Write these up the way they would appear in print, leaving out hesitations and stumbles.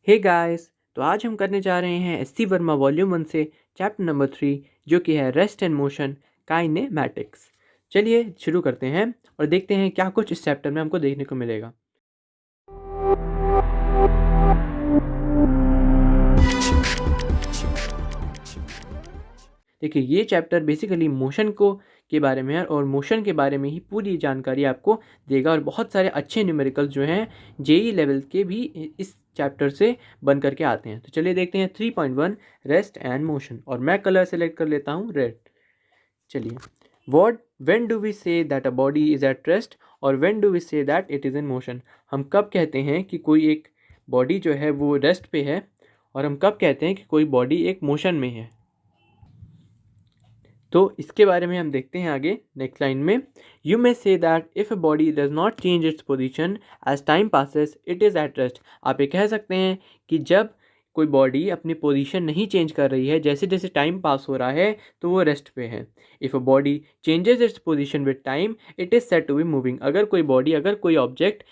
Hey guys, तो आज हम करने जा रहे हैं एस सी वर्मा वॉल्यूम 1 से चैप्टर नंबर 3 जो कि है रेस्ट एंड मोशन काइनेमैटिक्स। चलिए शुरू करते हैं और देखते हैं क्या कुछ इस चैप्टर में हमको देखने को मिलेगा। देखिए, ये चैप्टर बेसिकली मोशन को के बारे में है और मोशन के बारे में ही पूरी जानकारी आपको देगा और बहुत सारे अच्छे न्यूमेरिकल्स जो हैं जेई लेवल के भी इस चैप्टर से बन करके आते हैं। तो चलिए देखते हैं 3.1 रेस्ट एंड मोशन, और मैं कलर सेलेक्ट कर लेता हूँ रेड। चलिए, what when do we say that a body is at rest or when do we say that it is in motion. हम कब कहते हैं कि कोई एक बॉडी जो है वो रेस्ट पे है, और हम कब कहते हैं कि कोई बॉडी एक मोशन में है। तो इसके बारे में हम देखते हैं आगे नेक्स्ट लाइन में। You may say that if a body does not change its position as time passes it is at rest. आप ये कह सकते हैं कि जब कोई बॉडी अपनी पोजीशन नहीं चेंज कर रही है, जैसे जैसे टाइम पास हो रहा है, तो वो रेस्ट पे है। If a body changes its position with time it is said to be moving. अगर कोई ऑब्जेक्ट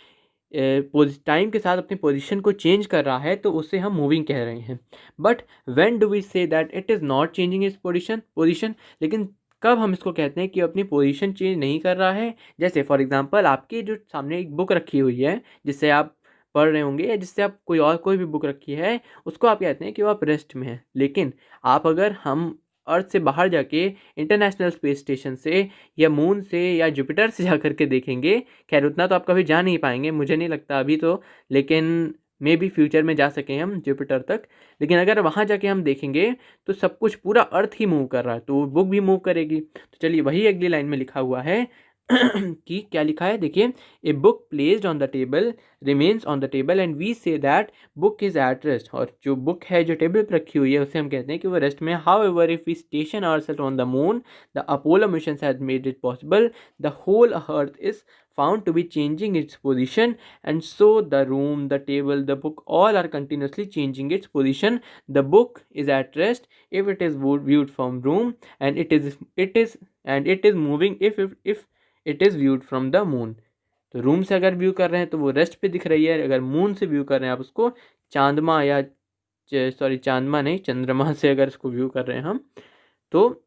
टाइम के साथ अपनी पोजीशन को चेंज कर रहा है तो उसे हम मूविंग कह रहे हैं। But when do we say that it is not changing its position, लेकिन कब हम इसको कहते हैं कि अपनी पोजीशन चेंज नहीं कर रहा है। जैसे फॉर एग्जांपल, आपके जो सामने एक बुक रखी हुई है जिससे आप पढ़ रहे होंगे, या जिससे आप कोई भी बुक रखी है, उसको आप कहते हैं कि वो आप रेस्ट में है। लेकिन हम अर्थ से बाहर जाके इंटरनेशनल स्पेस स्टेशन से या मून से या जुपिटर से जा करके देखेंगे। खैर, उतना तो आप कभी जा नहीं पाएंगे, मुझे नहीं लगता अभी तो, लेकिन मे बी फ्यूचर में जा सकें हम जुपिटर तक। लेकिन अगर वहाँ जाके हम देखेंगे तो सब कुछ पूरा अर्थ ही मूव कर रहा है, तो बुक भी मूव करेगी। तो चलिए, वही अगली लाइन में लिखा हुआ है कि क्या लिखा है, देखिए। A book placed on the table remains on the table and we say that book is at rest. और जो बुक है जो टेबल पर रखी हुई है उसे हम कहते हैं कि वो रेस्ट में है। However if we station ourselves on the moon the Apollo mission has made it possible the whole earth is found to be changing its position, and so the room, the table, the book all are continuously changing its position. The book is at rest if it is viewed from room, and it is moving if it is viewed from the moon. तो room से अगर view कर रहे हैं तो वो rest पे दिख रही है। अगर मून से व्यू कर रहे हैं आप उसको, चांदमा नहीं, चंद्रमा से अगर इसको व्यू कर रहे हैं हम, तो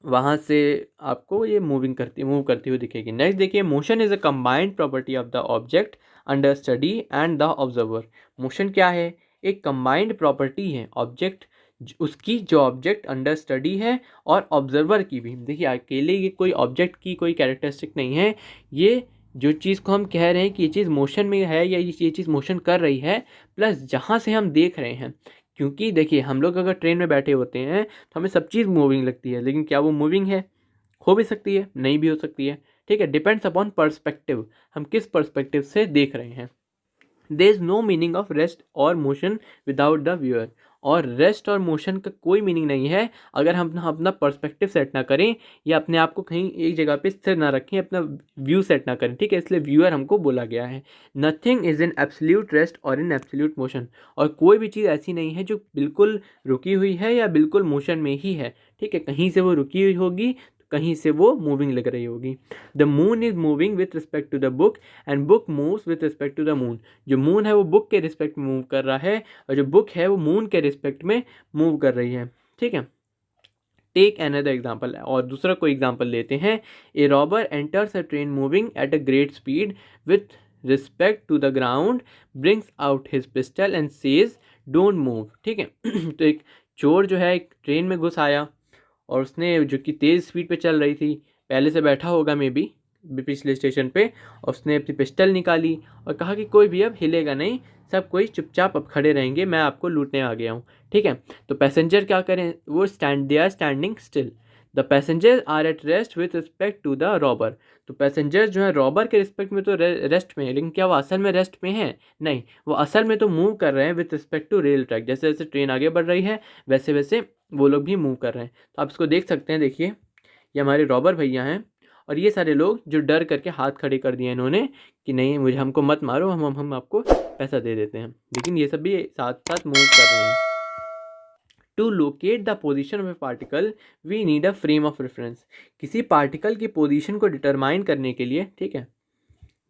वहाँ से आपको ये मूव करती हुई दिखेगी। नेक्स्ट देखिए, motion is a combined property of the object under study and the observer. Motion क्या है? एक कंबाइंड प्रॉपर्टी है ऑब्जेक्ट उसकी, जो ऑब्जेक्ट अंडर स्टडी है और ऑब्जर्वर की भी। देखिए, अकेले ये कोई ऑब्जेक्ट की कोई कैरेक्टरिस्टिक नहीं है। ये जो चीज़ को हम कह रहे हैं कि ये चीज़ मोशन में है या ये चीज़ मोशन कर रही है, प्लस जहाँ से हम देख रहे हैं। क्योंकि देखिए, हम लोग अगर ट्रेन में बैठे होते हैं तो हमें सब चीज़ मूविंग लगती है, लेकिन क्या वो मूविंग है? हो भी सकती है, नहीं भी हो सकती है। ठीक है, डिपेंड्स अपॉन पर्सपेक्टिव, हम किस पर्सपेक्टिव से देख रहे हैं। There is no meaning of rest और मोशन विदाउट द व्यूअर। और रेस्ट और मोशन का कोई मीनिंग नहीं है अगर हम अपना पर्सपेक्टिव सेट ना करें, या अपने आप को कहीं एक जगह पे स्थिर ना रखें, अपना व्यू सेट ना करें। ठीक है, इसलिए व्यूअर हमको बोला गया है। Nothing is in absolute rest और इन एब्सोल्यूट मोशन। और कोई भी चीज़ ऐसी नहीं है जो बिल्कुल रुकी हुई है या बिल्कुल मोशन में ही है। ठीक है, कहीं से वो रुकी हुई होगी, कहीं से वो मूविंग लग रही होगी। The moon is moving with respect to the book and book moves with respect to the moon. जो मून है वो बुक के रिस्पेक्ट में मूव कर रहा है, और जो बुक है वो मून के रिस्पेक्ट में मूव कर रही है। ठीक है, टेक अनदर एग्जाम्पल, और दूसरा कोई एग्जाम्पल लेते हैं। A robber enters a train moving at a great speed with respect to the ground, brings out his pistol and says don't move. ठीक है तो एक चोर जो है एक ट्रेन में घुस आया, और उसने, जो कि तेज़ स्पीड पे चल रही थी, पहले से बैठा होगा मे बी पिछले स्टेशन पे, और उसने अपनी पिस्टल निकाली और कहा कि कोई भी अब हिलेगा नहीं, सब कोई चुपचाप अब खड़े रहेंगे, मैं आपको लूटने आ गया हूँ। ठीक है, तो पैसेंजर क्या करें? वो they are standing still. The passenger are at rest with respect to the robber. तो पैसेंजर जो है रॉबर के रिस्पेक्ट में तो रेस्ट में है, लेकिन क्या वो असल में रेस्ट में है? नहीं, वो असल में तो मूव कर रहे हैं with respect to rail track. जैसे जैसे ट्रेन आगे बढ़ रही है वैसे वैसे वो लोग भी मूव कर रहे हैं। तो आप इसको देख सकते हैं। देखिए, ये हमारे रॉबर भैया हैं, और ये सारे लोग जो डर करके हाथ खड़े कर दिए इन्होंने कि नहीं, हमको मत मारो, हम आपको पैसा दे देते हैं। लेकिन ये सब भी साथ साथ मूव कर रहे हैं। To locate the position of a particle we need a frame of reference. किसी पार्टिकल की पोजिशन को डिटरमाइन करने के लिए, ठीक है,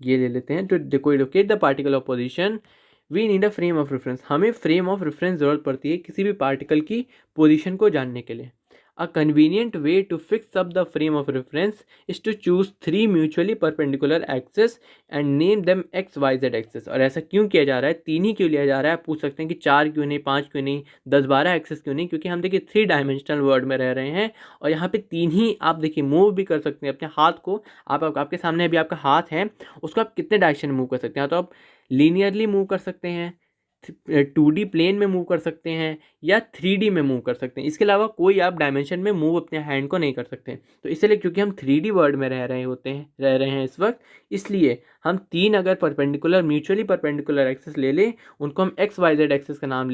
ये ले लेते हैं, to locate the particle of position we need a frame of reference, हमें फ्रेम ऑफ रेफरेंस ज़रूरत पड़ती है किसी भी पार्टिकल की पोजीशन को जानने के लिए। A convenient way to fix up the frame of reference is to choose 3 mutually perpendicular axes and name them X Y Z axes. और ऐसा क्यों किया जा रहा है, 3 ही क्यों लिया जा रहा है, आप पूछ सकते हैं कि 4 क्यों नहीं, 5 क्यों नहीं, 10-12 एक्सेस क्यों नहीं, क्योंकि हम देखिए 3 डायमेंशनल वर्ल्ड में रह रहे हैं और यहाँ पे 3 ही आप देखिए मूव भी कर सकते हैं अपने हाथ को। आपके सामने अभी आपका हाथ है, उसको आप कितने डायरेक्शन में मूव कर सकते हैं, तो आप लीनियरली मूव कर सकते हैं, 2D प्लेन में मूव कर सकते हैं या 3D में मूव कर सकते हैं। इसके अलावा कोई आप डायमेंशन में मूव अपने हैंड को नहीं कर सकते। तो इसलिए क्योंकि हम 3D वर्ल्ड में रह रहे हैं इस वक्त, इसलिए हम 3 अगर परपेंडिकुलर म्यूचुअली परपेंडिकुलर एक्सेस ले लें, उनको हम एक्स वाई जेड एक्सेस का नाम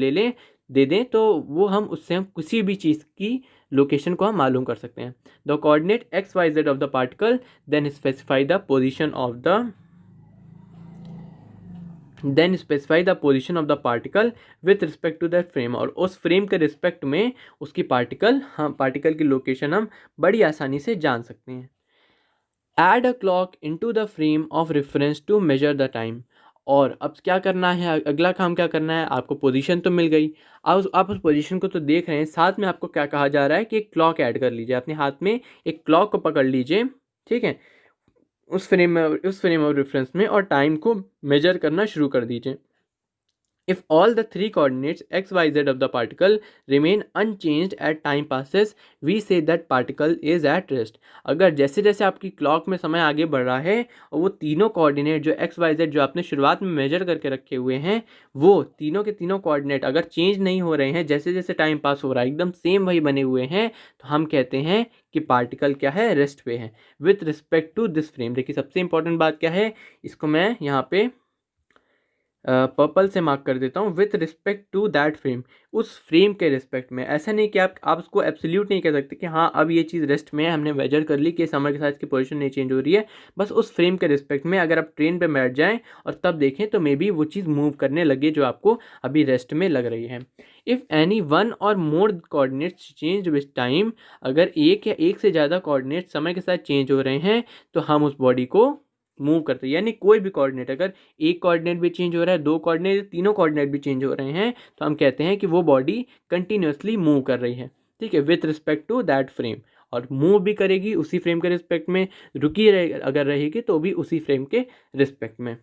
दे दें, तो वो हम उससे हम किसी भी चीज़ की लोकेशन को हम मालूम कर सकते हैं। The coordinate X Y Z of the particle then specify the position of the particle with respect to that frame, और उस फ्रेम के रिस्पेक्ट में उसकी पार्टिकल की लोकेशन हम बड़ी आसानी से जान सकते हैं। Add a clock into the frame of reference to measure the time. और अब क्या करना है, अगला काम क्या करना है, आपको पोजीशन तो मिल गई, आप उस पोजीशन को तो देख रहे हैं, साथ में आपको क्या कहा जा रहा है कि एक क्लॉक ऐड कर लीजिए, अपने हाथ में एक क्लॉक को पकड़ लीजिए, ठीक है, उस फ्रेम ऑफ रेफरेंस में, और टाइम को मेजर करना शुरू कर दीजिए। If all the 3 coordinates x, y, z of the particle remain unchanged as time passes, we say that particle is at rest. अगर जैसे जैसे आपकी क्लॉक में समय आगे बढ़ रहा है और वो तीनों कोऑर्डिनेट जो x, y, z जो आपने शुरुआत में मेजर करके रखे हुए हैं, वो तीनों के तीनों कोऑर्डिनेट अगर चेंज नहीं हो रहे हैं, जैसे जैसे टाइम पास हो रहा है एकदम सेम वही बने हुए हैं, तो हम कहते हैं कि पार्टिकल क्या है, रेस्ट पे है with respect to this frame. देखिए सबसे इंपॉर्टेंट बात क्या है, इसको मैं यहाँ पे पर्पल से मार्क कर देता हूँ, with respect to that frame, उस फ्रेम के रिस्पेक्ट में। ऐसा नहीं कि आप उसको एब्सोल्यूट नहीं कह सकते कि हाँ अब ये चीज़ रेस्ट में है, हमने मेजर कर ली कि समय के साथ इसकी पोजीशन नहीं चेंज हो रही है, बस उस फ्रेम के रिस्पेक्ट में अगर आप ट्रेन पे बैठ जाएं और तब देखें तो मे बी वो चीज़ मूव करने लगे जो आपको अभी रेस्ट में लग रही है। इफ़ एनी वन और मोर कोऑर्डिनेट्स चेंज विथ टाइम, अगर एक या एक से ज़्यादा कोऑर्डिनेट समय के साथ चेंज हो रहे हैं तो हम उस बॉडी को मूव करते हैं। यानी कोई भी कोऑर्डिनेट, अगर एक कोऑर्डिनेट भी चेंज हो रहा है, 2 कोऑर्डिनेट, तीनों कोऑर्डिनेट भी चेंज हो रहे हैं, तो हम कहते हैं कि वो बॉडी कंटिन्यूसली मूव कर रही है, ठीक है, with respect to that frame. और मूव भी करेगी उसी फ्रेम के रिस्पेक्ट में, रुकी रहे अगर रहेगी तो भी उसी फ्रेम के रिस्पेक्ट में।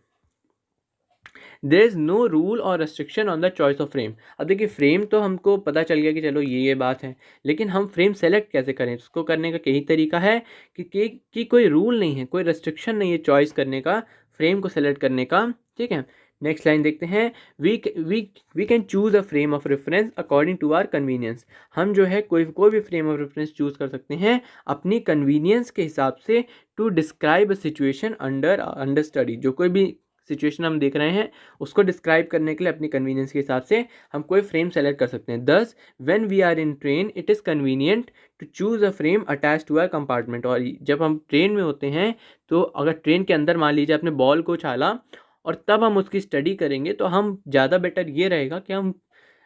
देयर इज़ नो रूल और restriction on the choice of frame. अब देखिए फ्रेम तो हमको पता चल गया कि चलो ये बात है, लेकिन हम फ्रेम सेलेक्ट कैसे करें, उसको करने का यही तरीका है कि कोई रूल नहीं है, कोई रेस्ट्रिक्शन नहीं है चॉइस करने का, फ्रेम को सेलेक्ट करने का, ठीक है। नेक्स्ट लाइन देखते हैं, we can choose a frame of reference according to our convenience. हम जो है कोई भी फ्रेम ऑफ रेफरेंस चूज़ कर सकते हैं अपनी कन्वीनियंस के हिसाब से, to describe a situation under study. जो कोई भी सिचुएशन हम देख रहे हैं उसको डिस्क्राइब करने के लिए अपनी कन्वीनियंस के हिसाब से हम कोई फ्रेम सेलेक्ट कर सकते हैं। Thus when we are in train it is convenient to choose a frame attach to a compartment. और जब हम ट्रेन में होते हैं तो अगर ट्रेन के अंदर मान लीजिए आपने बॉल को उछाला और तब हम उसकी स्टडी करेंगे, तो हम ज़्यादा बेटर ये रहेगा कि हम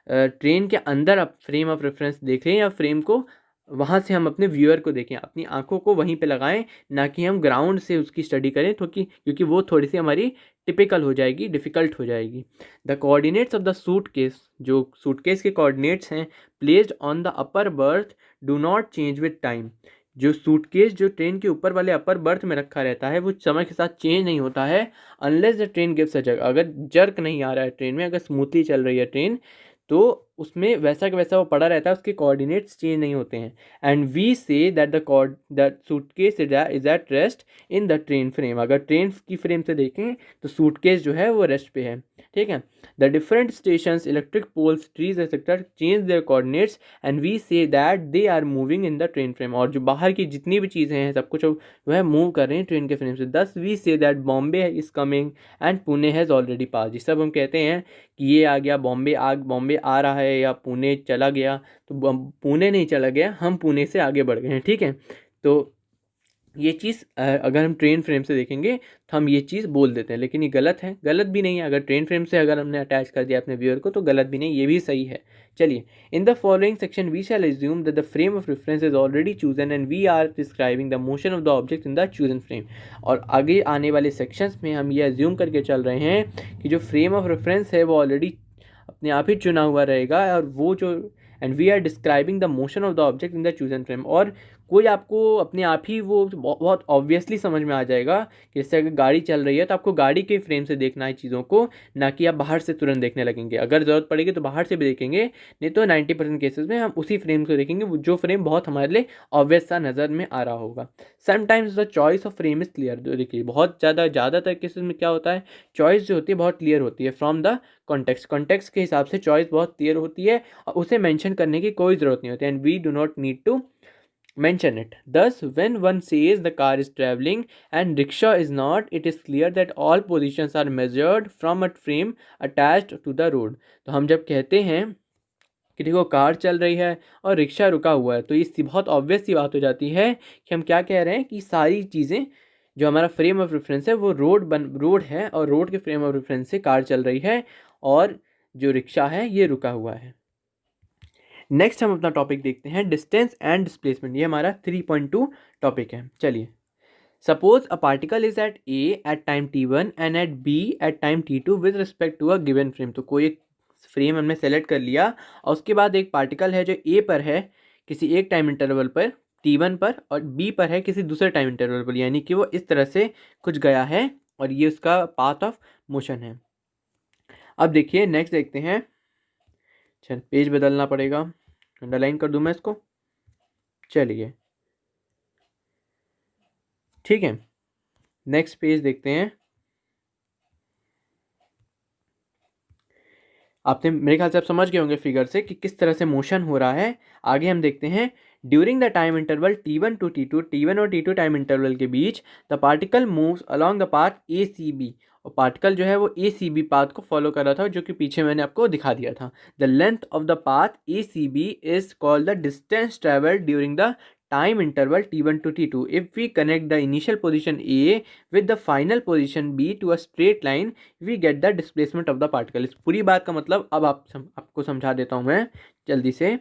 ट्रेन के अंदर आप फ्रेम ऑफ रेफरेंस देखें या फ्रेम को वहाँ से हम अपने व्यूअर को देखें, अपनी आंखों को वहीं पे लगाएं, ना कि हम ग्राउंड से उसकी स्टडी करें, क्योंकि वो थोड़ी सी हमारी टिपिकल हो जाएगी, डिफ़िकल्ट हो जाएगी। The coordinates of the suitcase, जो सूटकेस के कोऑर्डिनेट्स हैं, placed on the upper berth do not change with time. जो सूटकेस जो ट्रेन के ऊपर वाले अपर बर्थ में रखा रहता है वो समय के साथ चेंज नहीं होता है, unless the train gives a jerk. अगर जर्क नहीं आ रहा है ट्रेन में, अगर स्मूथली चल रही है ट्रेन, तो उसमें वैसा का वैसा वो पड़ा रहता है, उसके कोऑर्डिनेट्स चेंज नहीं होते हैं। And we say that suitcase is at rest in the train frame. अगर ट्रेन की फ्रेम से देखें तो सूटकेस जो है वो रेस्ट पे है, ठीक है। The different stations, electric poles, trees etcetera change their coordinates and we say that they are moving in the train frame. और जो बाहर की जितनी भी चीज़ें हैं सब कुछ वो है मूव कर रहे हैं ट्रेन के फ्रेम से। Thus we say that Bombay is coming and Pune has already pass. ये सब हम कहते हैं कि ये आ गया, बॉम्बे आ रहा है या पुणे चला गया, तो पुणे नहीं चला गया, हम पुणे से आगे बढ़ गए हैं, ठीक है। तो ये चीज़ अगर हम ट्रेन फ्रेम से देखेंगे तो हम ये चीज़ बोल देते हैं, लेकिन ये गलत है, गलत भी नहीं है। अगर ट्रेन फ्रेम से अगर हमने अटैच कर दिया अपने व्यूअर को तो गलत भी नहीं, ये भी सही है। चलिए, in the following section we shall assume that the frame of reference is already chosen and we are describing the motion of the object in the chosen frame. और आगे आने वाले सेक्शंस में हम ये एज्यूम करके चल रहे हैं कि जो फ्रेम ऑफ रेफरेंस है वो ऑलरेडी अपने आप ही चुना हुआ रहेगा, और वो जो and we are describing the motion of the object in the chosen frame. और कोई आपको अपने आप ही वो बहुत ऑब्वियसली समझ में आ जाएगा कि जैसे अगर गाड़ी चल रही है तो आपको गाड़ी के फ्रेम से देखना है चीज़ों को, ना कि आप बाहर से तुरंत देखने लगेंगे। अगर ज़रूरत पड़ेगी तो बाहर से भी देखेंगे, नहीं तो 90% केसेस में हम उसी फ्रेम को देखेंगे जो फ्रेम बहुत हमारे लिए ऑब्वियस सा नज़र में आ रहा होगा। Sometimes the choice of frame is clear. देखिए बहुत ज़्यादातर केसेस में क्या होता है, चॉइस जो होती है बहुत क्लियर होती है फ्रॉम द कॉन्टेक्स्ट के हिसाब से चॉइस बहुत क्लियर होती है और उसे मेंशन करने की कोई ज़रूरत नहीं होती, and we do not need to mention it. Thus, when one says the car is traveling and rickshaw is not, it is clear that all positions are measured from a frame attached to the road. तो हम जब कहते हैं कि देखो car चल रही है और रिक्शा रुका हुआ है, तो ये बहुत ऑब्वियस सी बात हो जाती है कि हम क्या कह रहे हैं कि सारी चीज़ें जो हमारा फ्रेम ऑफ रेफरेंस है वो रोड है, और रोड के फ्रेम ऑफ रेफरेंस से कार चल रही है और जो रिक्शा है ये रुका हुआ है। नेक्स्ट हम अपना टॉपिक देखते हैं, डिस्टेंस एंड डिस्प्लेसमेंट। ये हमारा 3.2 टॉपिक है। चलिए, suppose a particle is at A at time t1 and at B at time t2 with respect to a given frame. तो कोई एक फ्रेम हमने सेलेक्ट कर लिया और उसके बाद एक पार्टिकल है जो ए पर है किसी एक टाइम इंटरवल पर t1 पर, और बी पर है किसी दूसरे टाइम इंटरवल पर, यानी कि वो इस तरह से कुछ गया है और ये उसका पाथ ऑफ मोशन है। अब देखिए नेक्स्ट देखते हैं। चल, पेज बदलना पड़ेगा, अंडरलाइन कर दूं मैं इसको। चलिए ठीक है, नेक्स्ट पेज देखते हैं। आपने मेरे ख्याल से आप समझ गए होंगे फिगर से कि किस तरह से मोशन हो रहा है। आगे हम देखते हैं, during the time interval t1 to t2, t1 और t2 टाइम इंटरवल के बीच the particle moves along the path ACB। और पार्टिकल जो है वो ACB पाथ को फॉलो कर रहा था, जो कि पीछे मैंने आपको दिखा दिया था। The length of the path ACB is called the distance travelled during the time interval t1 to t2. If we connect the initial position A with the final position B to a straight line, we get the displacement of the particle. इस पूरी बात का मतलब अब आपको समझा देता हूँ मैं जल्दी से।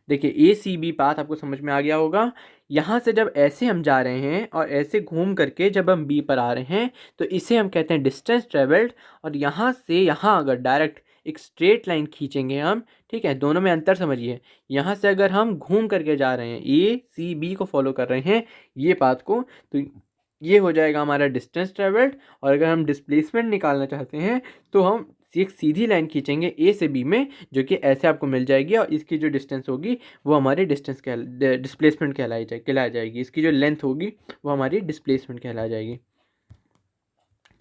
देखिए ACB पाथ आपको समझ में आ गया होगा। यहाँ से जब ऐसे हम जा रहे हैं और ऐसे घूम करके जब हम B पर आ रहे हैं तो इसे हम कहते हैं डिस्टेंस ट्रेवल्ड। और यहाँ से यहाँ अगर डायरेक्ट एक स्ट्रेट लाइन खींचेंगे हम, ठीक है, दोनों में अंतर समझिए। यहाँ से अगर हम घूम करके जा रहे हैं, ACB को फॉलो कर रहे हैं ये पाथ को, तो ये हो जाएगा हमारा डिस्टेंस ट्रेवल्ड। और अगर हम डिस्प्लेसमेंट निकालना चाहते हैं तो हम एक सीधी लाइन खींचेंगे A से B में, जो कि ऐसे आपको मिल जाएगी, और इसकी जो डिस्टेंस होगी वो हमारी डिस्प्लेसमेंट कहलाई जाएगी। इसकी जो लेंथ होगी वो हमारी डिस्प्लेसमेंट कहला जाएगी।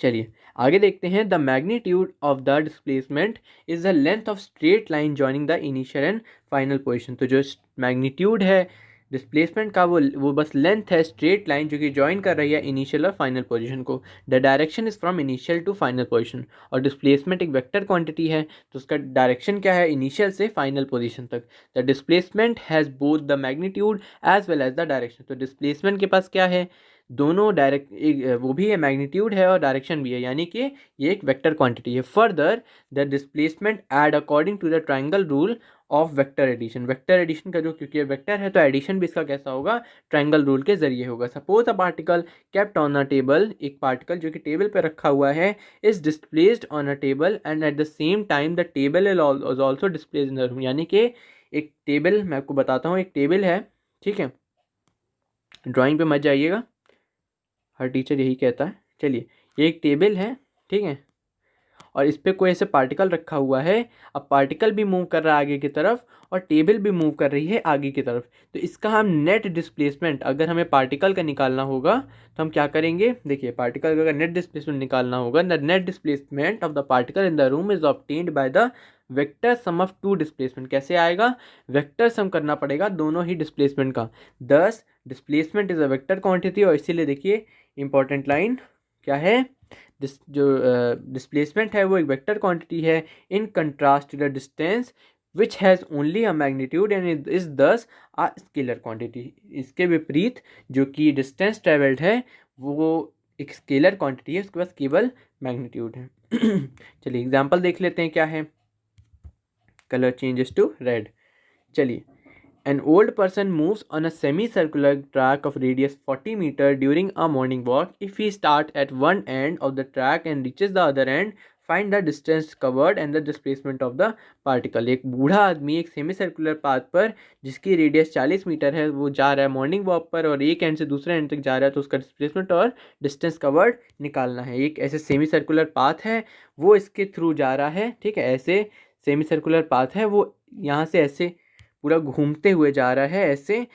चलिए आगे देखते हैं, the magnitude of the displacement is the length of straight line joining the initial and final position. तो जो मैग्नीट्यूड है डिस्प्लेसमेंट का वो बस लेंथ है स्ट्रेट लाइन जो कि ज्वाइन कर रही है इनिशियल और फाइनल पोजीशन को। The direction is from initial to final position. और डिस्प्लेसमेंट एक वेक्टर क्वांटिटी है, तो उसका डायरेक्शन क्या है, इनिशियल से फाइनल पोजीशन तक। The displacement has both the magnitude as well as the direction. तो डिस्प्लेसमेंट के पास क्या है, दोनों डायरेक्ट वो भी है, मैग्नीट्यूड है और डायरेक्शन भी है, यानी कि ये एक वेक्टर क्वांटिटी है। Further the displacement add according to the triangle rule of vector addition. Vector addition का जो, क्योंकि वेक्टर है तो एडिशन भी इसका कैसा होगा, ट्रायंगल रूल के जरिए होगा। Suppose a particle kept on a table, एक पार्टिकल जो कि टेबल पे रखा हुआ है, is displaced on a table and at the same time the table is also displaced in the room. यानी कि एक टेबल, मैं आपको बताता हूँ, एक टेबल है, ठीक है, ड्राइंग पे मत जाइएगा, हर टीचर यही कहता है। चलिए, ये एक टेबल है, ठीक है, और इस पर कोई ऐसे पार्टिकल रखा हुआ है। अब पार्टिकल भी मूव कर रहा है आगे की तरफ और टेबल भी मूव कर रही है आगे की तरफ। तो इसका हम नेट डिस्प्लेसमेंट, अगर हमें पार्टिकल का निकालना होगा तो हम क्या करेंगे, देखिए पार्टिकल का अगर नेट डिस्प्लेसमेंट निकालना होगा, the net displacement of the particle in the room is obtained by the vector sum of two displacement. कैसे आएगा, वेक्टर सम करना पड़ेगा दोनों ही डिस्प्लेसमेंट का। दस displacement is a vector quantity, और इसीलिए देखिए इंपॉर्टेंट लाइन क्या है, जो डिस्प्लेसमेंट है वो एक वेक्टर क्वांटिटी है in contrast to the distance which has only a magnitude and is thus a scalar quantity. इसके विपरीत जो कि डिस्टेंस ट्रेवल्ड है वो एक स्केलर क्वांटिटी है, उसके पास केवल मैग्नीट्यूड है। चलिए एग्जाम्पल देख लेते हैं क्या है। Colour changes to red. चलिए, an old person moves on a semicircular track of radius 40 meter during a morning walk. If he starts at one end of the track and reaches the other end, find the distance covered and the displacement of the particle। एक बूढ़ा आदमी एक semi circular path पर जिसकी radius 40 metre है वो जा रहा है मॉर्निंग वॉक पर और एक एंड से दूसरे एंड तक जा रहा है, तो उसका डिस्प्लेसमेंट और डिस्टेंस कवर्ड निकालना है। एक ऐसे सेमी सर्कुलर पाथ है वो इसके थ्रू जा रहा है, ठीक है, ऐसे सेमी सर्कुलर पाथ है वो यहाँ से ऐसे पूरा घूमते हुए जा रहा है ऐसे।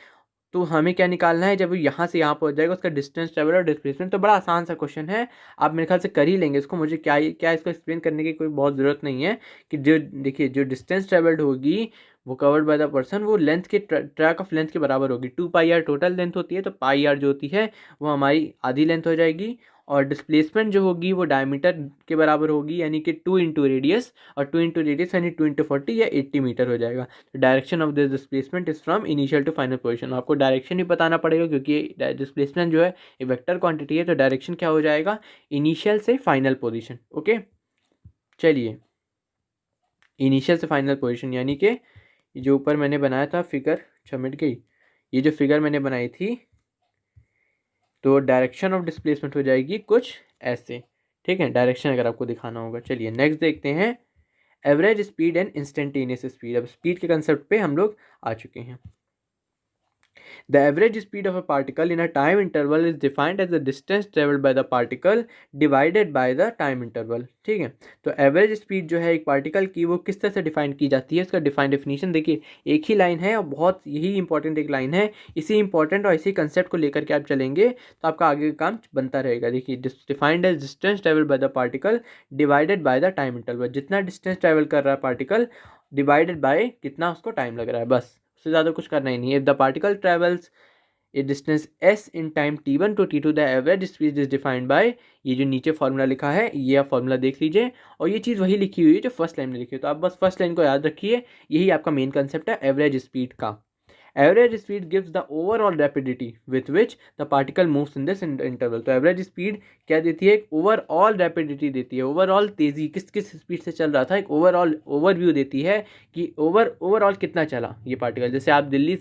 तो हमें क्या निकालना है, जब यहाँ से यहाँ पहुँच जाएगा उसका डिस्टेंस ट्रेवल और डिस्प्लेसमेंट। तो बड़ा आसान सा क्वेश्चन है, आप मेरे ख्याल से कर ही लेंगे इसको। मुझे क्या इसको एक्सप्लेन करने की कोई बहुत ज़रूरत नहीं है कि जो देखिए जो डिस्टेंस ट्रेवल्ड होगी वो कवर्ड बाय द पर्सन वो लेंथ के ट्रैक ऑफ लेंथ के बराबर होगी। 2πr टोटल लेंथ होती है, तो πr जो होती है वो हमारी आधी लेंथ हो जाएगी। और डिस्प्लेसमेंट जो होगी वो डायमीटर के बराबर होगी, यानी कि 2 इंटू रेडियस, और 2 इंटू रेडियस यानी 2 इंटू 40 या 80 मीटर हो जाएगा। तो direction of this displacement is from initial to final position. आपको डायरेक्शन भी बताना पड़ेगा क्योंकि डिस्प्लेसमेंट जो है ये वेक्टर क्वांटिटी है, तो डायरेक्शन क्या हो जाएगा, इनिशियल से फाइनल पोजीशन। ओके, चलिए इनिशियल से फाइनल पोजीशन यानी कि जो ऊपर मैंने बनाया था फिगर, मिट गई, ये जो फिगर मैंने बनाई थी, तो डायरेक्शन ऑफ डिस्प्लेसमेंट हो जाएगी कुछ ऐसे, ठीक है, डायरेक्शन अगर आपको दिखाना होगा। चलिए नेक्स्ट देखते हैं, average speed and instantaneous speed. अब स्पीड के कंसेप्ट पे हम लोग आ चुके हैं। The average speed of a particle in a time interval is defined as the distance traveled by the particle divided by the time interval। ठीक है, तो एवरेज स्पीड जो है एक पार्टिकल की वो किस तरह से डिफाइन की जाती है, इसका डिफाइन डेफिनेशन देखिए एक ही लाइन है और बहुत यही इंपॉर्टेंट एक लाइन है। इसी इंपॉर्टेंट और इसी कंसेप्ट को लेकर के आप चलेंगे तो आपका आगे का काम बनता रहेगा। देखिए defined as distance travel by the particle divided by the time interval. जितना डिस्टेंस ट्रेवल कर रहा है पार्टिकल डिवाइडेड बाय कितना उसको टाइम लग रहा है, बस उससे ज़्यादा कुछ करना ही नहीं है। If the particle travels a distance s in time t1 to t2 the average speed is defined by, ये जो नीचे फॉर्मूला लिखा है ये आप फॉर्मूला देख लीजिए, और ये चीज़ वही लिखी हुई है जो फर्स्ट लाइन में लिखी है, तो आप बस फर्स्ट लाइन को याद रखिए, यही आपका मेन कंसेप्ट है एवरेज स्पीड का। Average speed gives the overall rapidity with which the particle moves in this interval. तो एवरेज स्पीड क्या देती है, एक ओवरऑल रैपिडिटी देती है, ओवरऑल तेज़ी किस किस स्पीड से चल रहा था, एक ओवरऑल ओवरव्यू देती है कि ओवरऑल कितना चला ये पार्टिकल। जैसे आप दिल्ली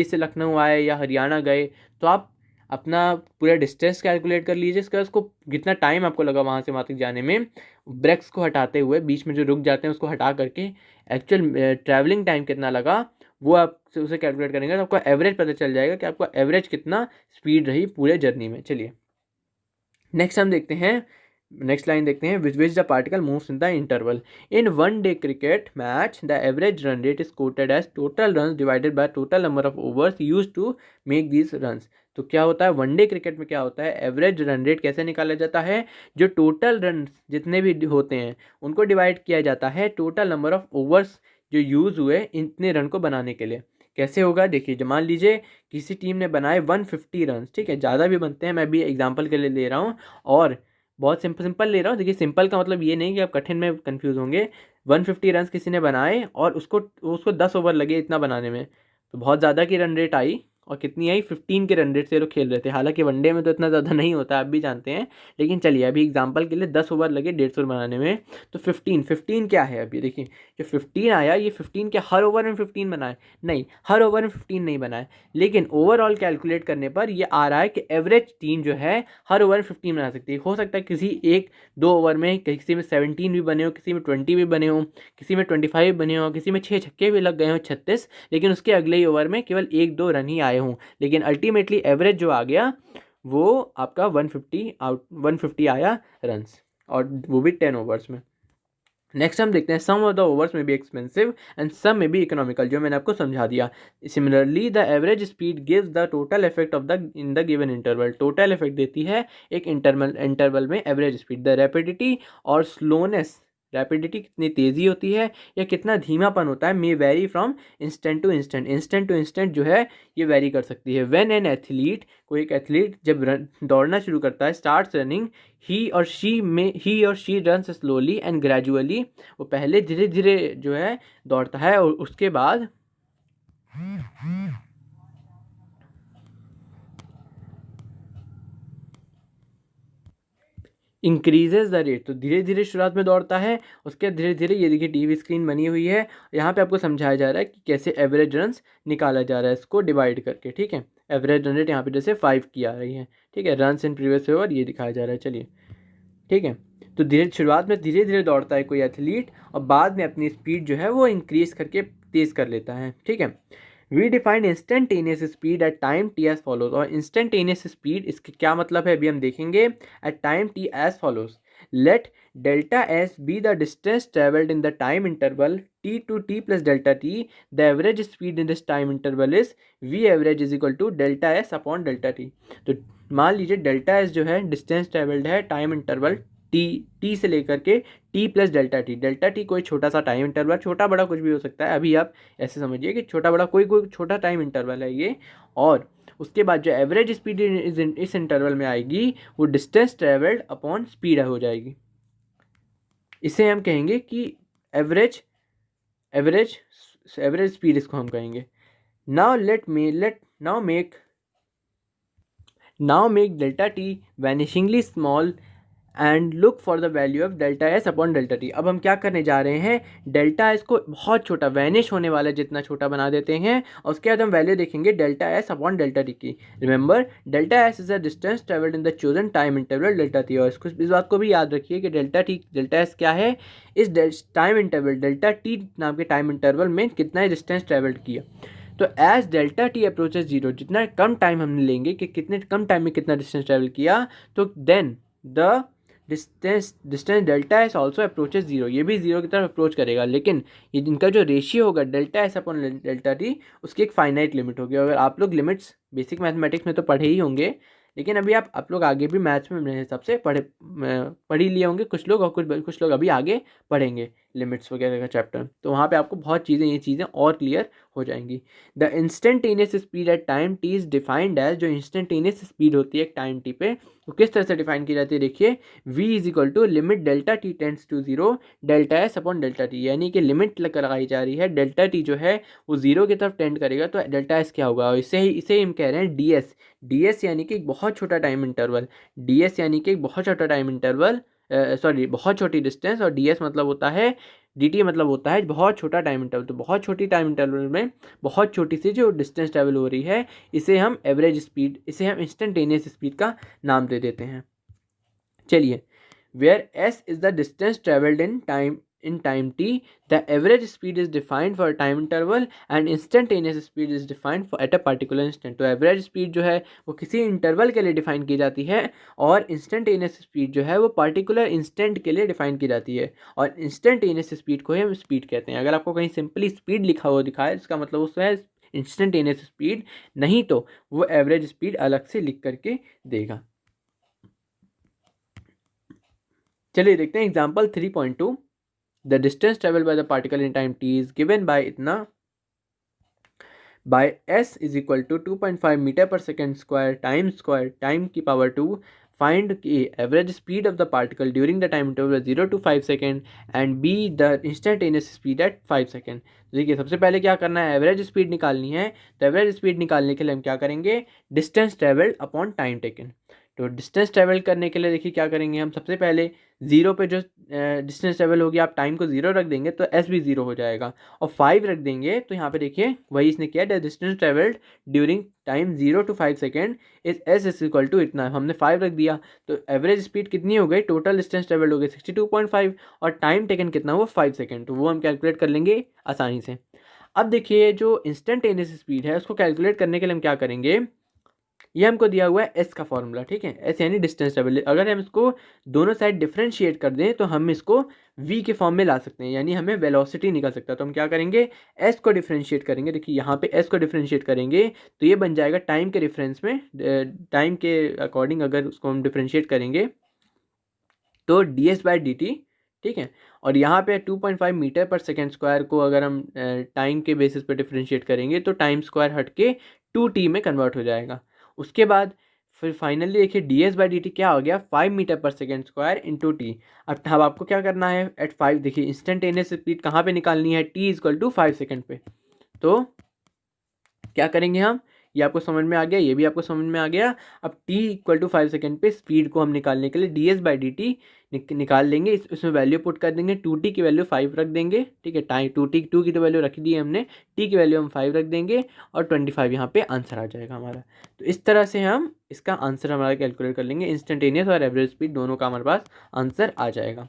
से लखनऊ आए या हरियाणा गए तो आप अपना पूरा डिस्टेंस कैलकुलेट कर लीजिए, इसका उसको कितना टाइम आपको लगा वहाँ से वहाँ तक जाने में, ब्रेक्स को हटाते हुए बीच में जो रुक जाते हैं उसको हटा करके एक्चुअल ट्रैवलिंग टाइम कितना लगा वो आप उसे कैलकुलेट करेंगे तो आपको एवरेज पता चल जाएगा कि आपको एवरेज कितना स्पीड रही पूरे जर्नी में। चलिए नेक्स्ट हम देखते हैं, नेक्स्ट लाइन देखते हैं, which the particle moves in the interval. In one day cricket match the average run rate is quoted as total run divided by total number of overs use to make these runs. तो क्या होता है one day cricket में, क्या होता है average run rate कैसे निकाला जाता है, जो टोटल रन जितने भी होते हैं उनको डिवाइड किया जाता है टोटल नंबर ऑफ ओवर्स जो यूज़ हुए इतने रन को बनाने के लिए। कैसे होगा देखिए, जो मान लीजिए किसी टीम ने बनाए 150 रन, ठीक है, ज़्यादा भी बनते हैं, मैं भी एग्जांपल के लिए ले रहा हूँ और बहुत सिंपल ले रहा हूँ। देखिए सिंपल का मतलब ये नहीं कि आप कठिन में कंफ्यूज होंगे। 150 रन किसी ने बनाए और उसको 10 ओवर लगे इतना बनाने में, तो बहुत ज़्यादा की रन रेट आई, और कितनी आई 15 के रन रेट से लोग खेल रहे थे। हालांकि वनडे में तो इतना ज़्यादा नहीं होता आप भी जानते हैं, लेकिन चलिए अभी एग्जांपल के लिए 10 ओवर लगे 150 बनाने में, तो 15 क्या है अभी देखिए, जो 15 आया ये 15 क्या हर ओवर में 15 बनाए, नहीं हर ओवर में 15 नहीं बनाए, लेकिन ओवरऑल कैलकुलेट करने पर ये आ रहा है कि एवरेज टीम जो है हर ओवर में 15 बना सकती है। हो सकता है किसी 1-2 ओवर में किसी में 17 भी बने हो, किसी में 20 भी बने हो, किसी में 25 बने हो, किसी में 6 छक्के भी लग गए हो 36, लेकिन उसके अगले ही ओवर में केवल 1-2 रन ही आए हों, लेकिन अल्टीमेटली एवरेज जो आ गया वो आपका 150 आया रन्स, और वो भी 10 ओवर्स में। नेक्स्ट हम देखते हैं, सम ऑफ द ओवर्स में बी एक्सपेंसिव एंड सम में बी इकोनॉमिकल, जो मैंने आपको समझा दिया। Similarly the average speed gives the total effect of the in the given interval. Total effect देती है एक इंटरवल में average speed. The rapidity or slowness rapidity कितनी तेज़ी होती है या कितना धीमापन होता है, may vary from instant to instant. Instant to instant जो है ये वेरी कर सकती है। व्हेन एन एथलीट, कोई एक एथलीट जब दौड़ना शुरू करता है, स्टार्ट्स रनिंग, ही और she runs slowly and gradually, वो पहले धीरे धीरे जो है दौड़ता है और उसके बाद इंक्रीजेज द रेट, तो धीरे धीरे शुरुआत में दौड़ता है, उसके धीरे धीरे, ये देखिए टीवी स्क्रीन बनी हुई है, यहाँ पे आपको समझाया जा रहा है कि कैसे एवरेज रन्स निकाला जा रहा है इसको डिवाइड करके, ठीक है। एवरेज रन रेट यहाँ पे जैसे 5 की आ रही है, ठीक है, रन्स इन प्रीवियस ओवर ये दिखाया जा रहा है, चलिए ठीक है। तो शुरुआत में धीरे धीरे दौड़ता है कोई एथलीट और बाद में अपनी स्पीड जो है वो इंक्रीज करके तेज़ कर लेता है, ठीक है। We defined instantaneous speed at time T as follows, और इंस्टेंटेनियस स्पीड इसके क्या मतलब है अभी हम देखेंगे। At time T as follows, let delta S be the distance travelled in the time interval T to T plus delta T, the average speed in this time interval is V average is equal to delta S upon delta T. तो मान लीजिए delta S जो है distance travelled है time interval T से लेकर के T plus delta T कोई छोटा सा टाइम इंटरवल, छोटा बड़ा कुछ भी हो सकता है, अभी आप ऐसे समझिए कि छोटा बड़ा कोई छोटा टाइम इंटरवल है ये, और उसके बाद जो एवरेज स्पीड इस इंटरवल में आएगी वो डिस्टेंस ट्रेवल्ड अपॉन स्पीड हो जाएगी। इसे हम कहेंगे कि एवरेज स्पीड इसको हम कहेंगे। Now make delta t vanishingly small and look for the value of delta S upon delta t. अब हम क्या करने जा रहे हैं, डेल्टा एस को बहुत छोटा, वैनिश होने वाला जितना छोटा बना देते हैं, और उसके बाद हम वैल्यू देखेंगे delta S upon delta t की। Remember delta s is the distance travelled in the chosen time interval delta t, और इस बात को भी याद रखिए कि डेल्टा एस क्या है, इस टाइम इंटरवल डेल्टा टी नाम के टाइम इंटरवल में कितना डिस्टेंस ट्रेवल्ड किया। तो as delta T approaches zero, जितना कम टाइम हम लेंगे कि कितने कम टाइम में कितना डिस्टेंस ट्रेवल किया, तो then the distance delta S also approaches zero, ये भी जीरो की तरफ अप्रोच करेगा, लेकिन ये इनका जो रेशियो होगा delta S upon delta T, उसकी एक फाइनाइट लिमिट होगी। अगर आप लोग लिमिट्स बेसिक मैथमेटिक्स में तो पढ़े ही होंगे, लेकिन अभी आप लोग आगे भी मैथ्स में मेरे हिसाब से पढ़ ही लिए होंगे कुछ लोग, और कुछ लोग अभी आगे पढ़ेंगे लिमिट्स वगैरह का चैप्टर, तो वहाँ पे आपको बहुत ये चीज़ें और क्लियर हो जाएंगी। The instantaneous speed at time T is defined as, जो इंस्टेंटेनियस स्पीड होती है टाइम टी पे, वो किस तरह से डिफाइन की जाती है, देखिए v is equal to limit delta T tends to zero delta S upon delta T, यानी कि लिमिट लगाई जा रही है, डेल्टा टी जो है वो जीरो की तरफ टेंड करेगा, तो डेल्टा एस क्या होगा, इसे हम कह रहे हैं डी एस यानी कि एक बहुत छोटा टाइम इंटरवल, डी एस यानी कि एक बहुत छोटा टाइम इंटरवल, बहुत छोटी डिस्टेंस, और डी एस मतलब होता है, डी टी मतलब होता है बहुत छोटा टाइम इंटरवल। तो बहुत छोटी टाइम इंटरवल में बहुत छोटी सी जो डिस्टेंस ट्रेवल हो रही है, इसे हम एवरेज स्पीड, इसे हम इंस्टेंटेनियस स्पीड का नाम दे देते हैं। चलिए, where S is the distance travelled in time t, the average speed is defined for a time interval and instantaneous speed is defined for at a particular instant। तो average speed जो है वो किसी इंटरवल के लिए define की जाती है, और instantaneous speed जो है वो particular instant के लिए डिफाइन की जाती है, और instantaneous speed को ही हम speed कहते हैं। अगर आपको कहीं सिंपली speed लिखा हुआ दिखाए, इसका मतलब उसमें है instantaneous speed, नहीं तो वो average speed अलग से लिख करके देगा। चलिए देखते हैं example 3.2। The distance traveled by the particle in time t is given by इतना by s is equal to 2.5 meter per second square time की power 2। Find a average speed of the particle during the time interval 0 to 5 second and b the instantaneous speed at 5 second। तो देखिए सबसे पहले क्या करना है, average speed निकालनी है, तो एवरेज स्पीड निकालने के लिए हम क्या करेंगे, distance travelled upon time taken. तो डिस्टेंस ट्रेवल करने के लिए देखिए क्या करेंगे हम, सबसे पहले जीरो पे जो डिस्टेंस ट्रेवल होगी, आप टाइम को जीरो रख देंगे तो एस भी जीरो हो जाएगा, और 5 रख देंगे तो यहाँ पे देखिए वही इसने किया, the distance travelled during time 0 to 5 second is S is equal to इतना, हमने 5 रख दिया, तो एवरेज स्पीड कितनी हो गई, टोटल डिस्टेंस ट्रेवल्ड हो गई 62.5, और टाइम टेकन कितना हुआ 5 सेकेंड, तो वो हम कैलकुलेट कर लेंगे आसानी से। अब देखिए जो इंस्टेंटेनियस स्पीड है उसको कैलकुलेट करने के लिए हम क्या करेंगे, ये हमको दिया हुआ है एस का फॉर्मूला, ठीक है, एस यानी डिस्टेंस ट्रेवल। अगर हम इसको दोनों साइड डिफरेंशिएट कर दें तो हम इसको वी के फॉर्म में ला सकते हैं, यानी हमें वेलोसिटी निकल सकता है। तो हम क्या करेंगे, एस को डिफरेंशिएट करेंगे, देखिए यहाँ पे एस को डिफरेंशिएट करेंगे तो ये बन जाएगा टाइम के रेफरेंस में, टाइम के अकॉर्डिंग अगर उसको हम डिफरेंशिएट करेंगे तो D S by D T ठीक है। और यहाँ पे 2.5 मीटर पर सेकेंड स्क्वायर को अगर हम टाइम के बेसिस पे डिफ्रेंशिएट करेंगे तो टाइम स्क्वायर हट के 2t में कन्वर्ट हो जाएगा। उसके बाद फिर फाइनली देखिए ds/dt क्या हो गया, 5 metre per second square into T. अब आपको क्या करना है, एट 5 देखिए इंस्टेंटेनियस स्पीड कहाँ पे निकालनी है, t = 5 सेकेंड पे। तो क्या करेंगे हम, ये आपको समझ में आ गया, ये भी आपको समझ में आ गया। अब t = 5 सेकेंड पे स्पीड को हम निकालने के लिए ds/dt निकाल लेंगे, इसमें वैल्यू पुट कर देंगे, 2t की वैल्यू 5 रख देंगे, ठीक है। टाइम 2 की तो वैल्यू रख दी है हमने, t की वैल्यू हम 5 रख देंगे और 25 यहाँ पे आंसर आ जाएगा हमारा। तो इस तरह से हम इसका आंसर हमारा कैलकुलेट कर लेंगे, इंस्टेंटेनियस और एवरेज स्पीड दोनों का हमारे पास आंसर आ जाएगा।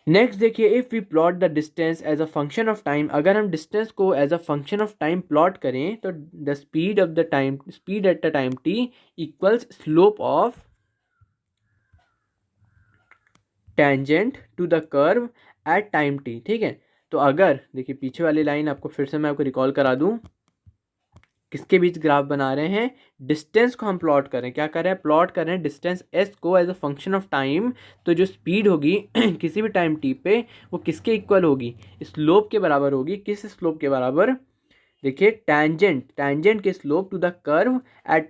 नेक्स्ट देखिए, if we plot the distance as a function of time, अगर हम डिस्टेंस को as a function of time plot करें तो the speed at the time t equals slope of tangent to the curve at time t, ठीक है। तो अगर देखिए पीछे वाली लाइन आपको फिर से मैं आपको रिकॉल करा दूं, किसके बीच ग्राफ बना रहे हैं, डिस्टेंस को हम प्लॉट करें, क्या कर रहे हैं, प्लॉट कर रहे हैं डिस्टेंस s को as a function of time. तो जो स्पीड होगी किसी भी टाइम t पे वो किसके इक्वल होगी, स्लोप के बराबर होगी। किस स्लोप के बराबर, देखिए टेंजेंट के slope to the curve at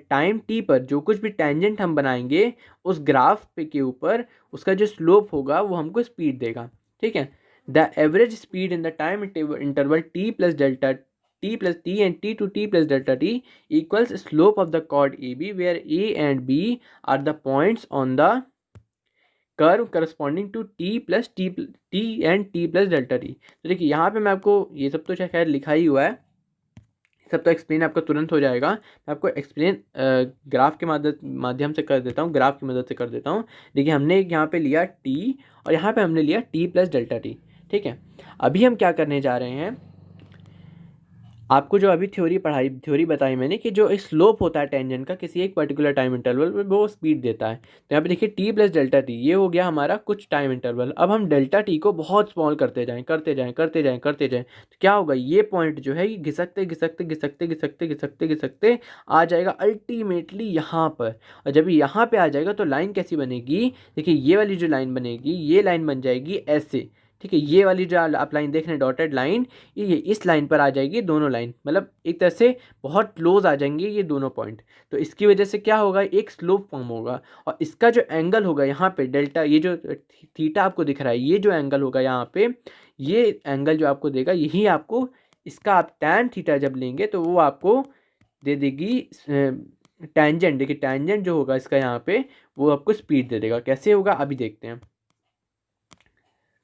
time T पर जो कुछ भी टेंजेंट हम बनाएंगे उस ग्राफ पे के ऊपर उसका जो स्लोप होगा वो हमको स्पीड देगा, ठीक है। The average speed in the time interval t plus delta t plus t and t to t plus delta t equals slope of the chord AB where A and B are the points on the curve corresponding to t and t plus delta t। तो देखिए यहाँ पे मैं आपको ये सब तो खैर लिखा ही हुआ है, सब तो एक्सप्लेन आपका तुरंत हो जाएगा। मैं आपको एक्सप्लेन ग्राफ के माध्यम से कर देता हूँ, ग्राफ की मदद से कर देता हूँ। देखिए हमने यहाँ पे लिया t और यहाँ पे हमने लिया t प्लस डेल्टा टी, ठीक है। अभी हम क्या करने जा रहे हैं, आपको जो अभी थ्योरी बताई मैंने कि जो स्लोप होता है टेंजेंट का किसी एक पर्टिकुलर टाइम इंटरवल में वो स्पीड देता है। तो यहाँ पे देखिए t प्लस डेल्टा टी ये हो गया हमारा कुछ टाइम इंटरवल। अब हम डेल्टा टी को बहुत स्मॉल करते जाएं तो क्या होगा, ये पॉइंट जो है ये घिसकते आ जाएगा अल्टीमेटली यहाँ पर। और जब यहाँ पे आ जाएगा तो लाइन कैसी बनेगी, देखिए ये वाली जो लाइन बनेगी ये लाइन बन जाएगी ऐसे, ठीक है। ये वाली जो आप लाइन देख रहे हैं डॉटेड लाइन, ये इस लाइन पर आ जाएगी, दोनों लाइन मतलब एक तरह से बहुत क्लोज आ जाएंगे ये दोनों पॉइंट। तो इसकी वजह से क्या होगा, एक स्लोप फॉर्म होगा और इसका जो एंगल होगा यहाँ पे डेल्टा, ये जो थीटा आपको दिख रहा है ये जो एंगल होगा यहाँ पे, ये एंगल जो आपको देगा यही आपको, इसका आप टैन थीटा जब लेंगे तो वो आपको दे देगी टेंजेंट। देखिए टेंजेंट जो होगा इसका यहाँ पे वो आपको स्पीड दे देगा। कैसे होगा अभी देखते हैं।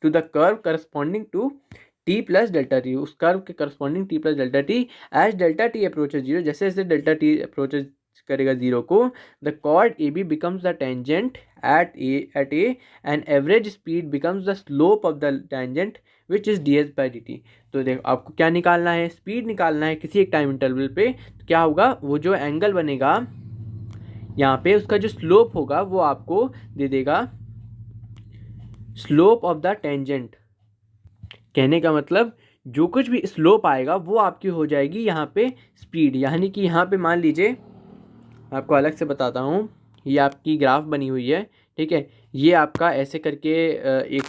To the curve corresponding to t plus delta T, उस कर्व के corresponding t plus delta T as delta T approaches zero, जैसे जैसे डेल्टा टी अप्रोचेज करेगा जीरो को, the chord A B becomes the tangent at A and average speed becomes the slope of the tangent which is ds/dt। तो देखो आपको क्या निकालना है, स्पीड निकालना है किसी एक टाइम इंटरवल पे। तो क्या होगा, वो जो एंगल बनेगा यहाँ पे उसका जो स्लोप होगा वो आपको दे देगा स्लोप ऑफ द टेंजेंट। कहने का मतलब जो कुछ भी स्लोप आएगा वो आपकी हो जाएगी यहाँ पे स्पीड। यानी कि यहाँ पे मान लीजिए, आपको अलग से बताता हूँ, ये आपकी ग्राफ बनी हुई है, ठीक है। ये आपका ऐसे करके एक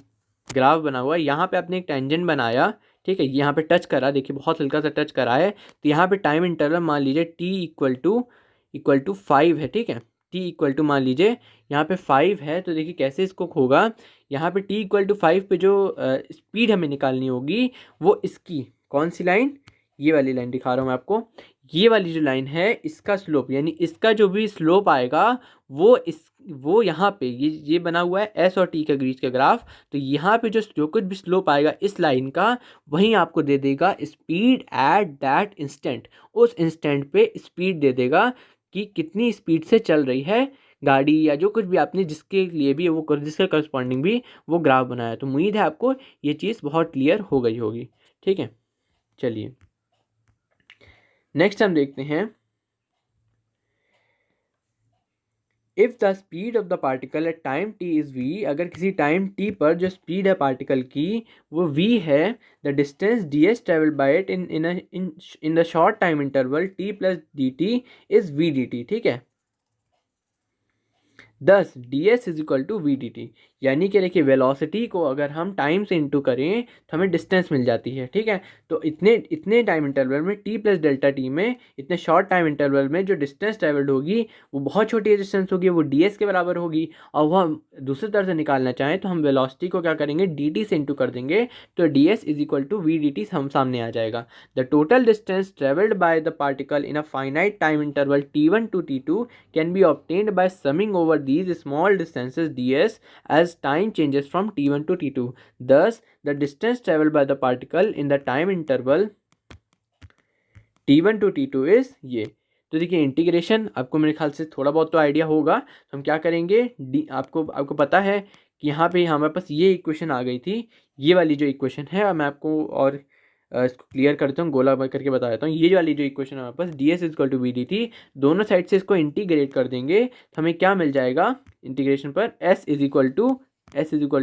ग्राफ बना हुआ है, यहाँ पे आपने एक टेंजेंट बनाया, ठीक है। यहाँ पे टच करा, देखिए बहुत हल्का सा टच करा है। तो यहाँ पे टाइम इंटरवल मान लीजिए t इक्वल टू 5 है, ठीक है। t इक्वल टू मान लीजिए यहाँ पे 5 है। तो देखिए कैसे इसको होगा, यहाँ पे t इक्वल टू 5 पे जो स्पीड हमें निकालनी होगी वो इसकी कौन सी लाइन, ये वाली लाइन दिखा रहा हूँ मैं आपको, ये वाली जो लाइन है इसका स्लोप, यानी इसका जो भी स्लोप आएगा वो यहाँ पे ये बना हुआ है s और t के बीच का ग्राफ। तो यहाँ पे जो कुछ भी स्लोप आएगा इस लाइन का वहीं आपको दे देगा स्पीड एट दैट इंस्टेंट। उस इंस्टेंट पे स्पीड दे देगा कि कितनी स्पीड से चल रही है गाड़ी या जो कुछ भी आपने जिसके लिए भी वो जिसके करस्पॉन्डिंग भी वो ग्राफ बनाया। तो उम्मीद है आपको ये चीज़ बहुत क्लियर हो गई होगी, ठीक है। चलिए नेक्स्ट हम देखते हैं, if the speed of the particle at time t is v, अगर किसी टाइम t पर जो स्पीड है पार्टिकल की वो v है, the distance ds travel by it in the short time interval t plus dt is v dt, ठीक है। Thus ds is equal to v dt। यानी कि देखिए वेलोसिटी को अगर हम टाइम से इंटू करें तो हमें डिस्टेंस मिल जाती है, ठीक है। तो इतने इतने टाइम इंटरवल में टी प्लस डेल्टा टी में इतने शॉर्ट टाइम इंटरवल में जो डिस्टेंस ट्रेवल्ड होगी वो बहुत छोटी डिस्टेंस होगी, वो डी एस के बराबर होगी। और वो हम दूसरी तरह से निकालना चाहें तो हम वेलोसिटी को क्या करेंगे, डी टी से इंटू कर देंगे, तो D S is equal to we D T हम सामने आ जाएगा। The total distance travelled by the particle in a finite time interval T1 to T2 can be obtained by summing over these small distances ds as time changes from T1 to T2. Thus, the distance traveled by the particle in the time interval T1 to T2 is ये। तो देखिए integration आपको मेरे ख्याल से थोड़ा बहुत तो आइडिया होगा। तो हम क्या करेंगे, आपको पता है कि यहाँ पे हमारे पास ये इक्वेशन आ गई थी, ये वाली जो इक्वेशन है, मैं आपको और इसको क्लियर करता हूँ, गोला करके बता देता हूँ। ये वाली जो इक्वेशन है हमारे पास d s is equal to we D t, दोनों साइड से इसको इंटीग्रेट कर देंगे तो हमें क्या मिल जाएगा इंटीग्रेशन पर, S is equal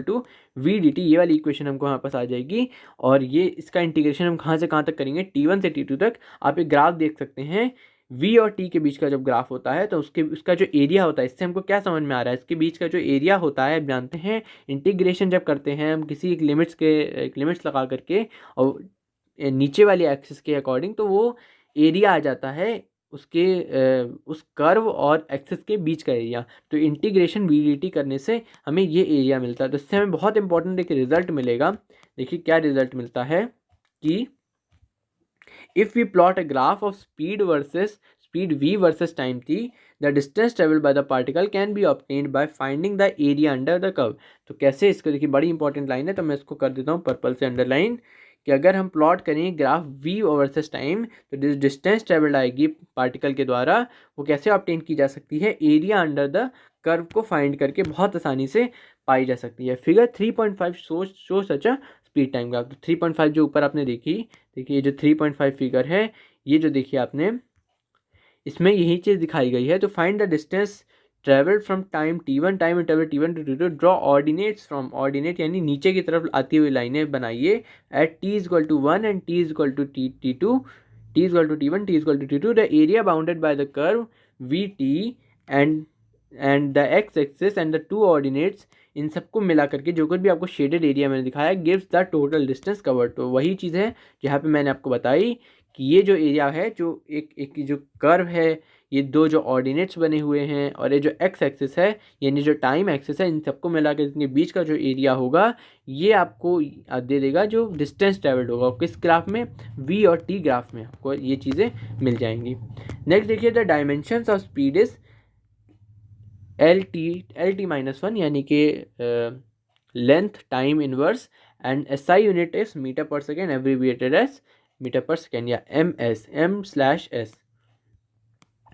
to we D T, ये वाली इक्वेशन हमको हमारे पास आ जाएगी। और ये इसका इंटीग्रेशन हम कहाँ से कहाँ तक करेंगे, T1 से T2 तक। आप एक ग्राफ देख सकते हैं, V और T के बीच का जब ग्राफ होता है तो उसका जो एरिया होता है, इससे हमको क्या समझ में आ रहा है, इसके बीच का जो एरिया होता है, आप जानते हैं इंटीग्रेशन जब करते हैं हम किसी एक लिमिट्स लगा करके और नीचे वाली एक्सिस के अकॉर्डिंग, तो वो एरिया आ जाता है उसके उस कर्व और एक्सिस के बीच का एरिया। तो इंटीग्रेशन वी डी टी करने से हमें ये एरिया मिलता है। तो इससे हमें बहुत इंपॉर्टेंट एक रिजल्ट मिलेगा। देखिए क्या रिजल्ट मिलता है कि if we plot a graph of speed v versus time t, the distance travelled by the particle can be obtained by finding the area under the curve. तो कैसे, इसको देखिए बड़ी इंपॉर्टेंट लाइन है, तो मैं इसको कर देता हूँ पर्पल से अंडरलाइन, कि अगर हम प्लॉट करें ग्राफ v वर्सेस टाइम तो डिस्टेंस ट्रेवल्ड आएगी पार्टिकल के द्वारा, वो कैसे ऑब्टेन की जा सकती है, एरिया अंडर द कर्व को फाइंड करके बहुत आसानी से पाई जा सकती है। Figure 3.5 show such a speed time graph. तो 3.5 जो ऊपर आपने देखिए ये जो 3.5 फिगर है, ये जो देखिए आपने, इसमें यही चीज़ दिखाई गई है। तो find the distance travelled from time T1, time interval T1 to T2, draw ordinates from, ordinate यानी नीचे की तरफ आती हुई लाइनें बनाइए at T is equal to 1 and T is equal to T2, T is equal to T1, T is equal to T2, the area bounded by the curve VT and the x axis and the two ordinates, इन सबको मिला करके जो कुछ भी आपको shaded area मैंने दिखाया gives the total distance covered. तो वही चीज़ है जहाँ पे मैंने आपको बताई कि ये जो एरिया है, जो एक जो कर्व है, ये दो जो ऑर्डिनेट्स बने हुए हैं और ये जो एक्स एक्सिस है यानी जो टाइम एक्सिस है, इन सबको मिला कर इनके बीच का जो एरिया होगा ये आपको दे देगा जो डिस्टेंस ट्रेवल्ड होगा। किस ग्राफ में, वी और टी ग्राफ में आपको ये चीज़ें मिल जाएंगी। नेक्स्ट देखिए, the dimensions of speed is LT -1 यानी कि length time inverse, and SI unit is metre per second, abbreviated as metre per second या M/S।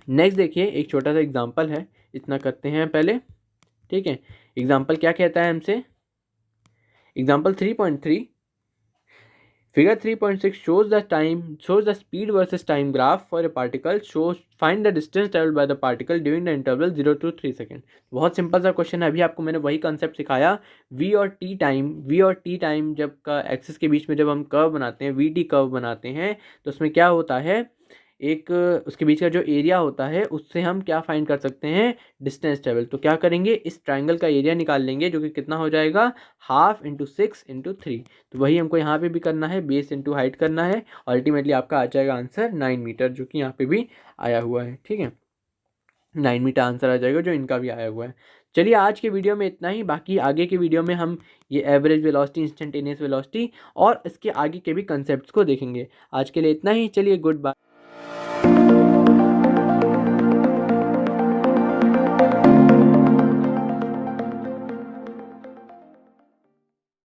नेक्स्ट देखिए एक छोटा सा एग्जांपल है, इतना करते हैं पहले, ठीक है। एग्जांपल क्या कहता है हमसे, example 3.3, figure 3.6 shows the speed versus time graph for a particle, find the distance traveled by the particle during the interval 0 to 3 second. बहुत सिंपल सा क्वेश्चन है, अभी आपको मैंने वही कंसेप्ट सिखाया। v और t टाइम जब का एक्सिस के बीच में जब हम कर्व बनाते हैं, vt कर्व बनाते हैं, तो उसमें क्या होता है, एक उसके बीच का जो एरिया होता है उससे हम क्या फाइंड कर सकते हैं, डिस्टेंस ट्रेवल। तो क्या करेंगे, इस ट्राइंगल का एरिया निकाल लेंगे जो कि कितना हो जाएगा, 1/2 × 6 × 3। तो वही हमको यहाँ पे भी करना है, बेस इंटू हाइट करना है, अल्टीमेटली आपका आ जाएगा आंसर 9 मीटर, जो कि यहाँ पे भी आया हुआ है, ठीक है। 9 मीटर आंसर आ जाएगा जो इनका भी आया हुआ है। चलिए आज के वीडियो में इतना ही, बाकी आगे के वीडियो में हम ये एवरेज वेलोसिटी, इंस्टेंटेनियस वेलोसिटी और इसके आगे के भी कंसेप्ट्स को देखेंगे। आज के लिए इतना ही, चलिए गुड बाय।